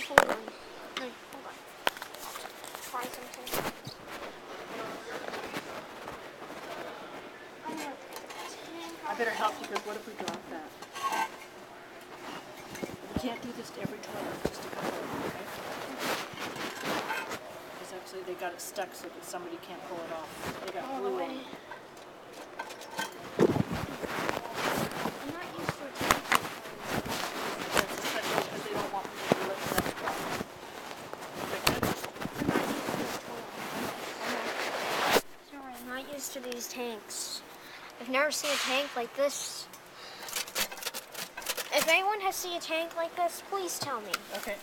hold on. No, hold on. Try something. I better help you because what if we drop that? We can't do this to every toilet, just a couple, okay? Because actually they got it stuck so that somebody can't pull it off. They got glue in. I'm not used to a tank. That's especially because they don't want people to lift that drop. I'm not used to this toilet. Sorry, I'm not used to these tanks. I've never seen a tank like this. If anyone has seen a tank like this, please tell me. Okay.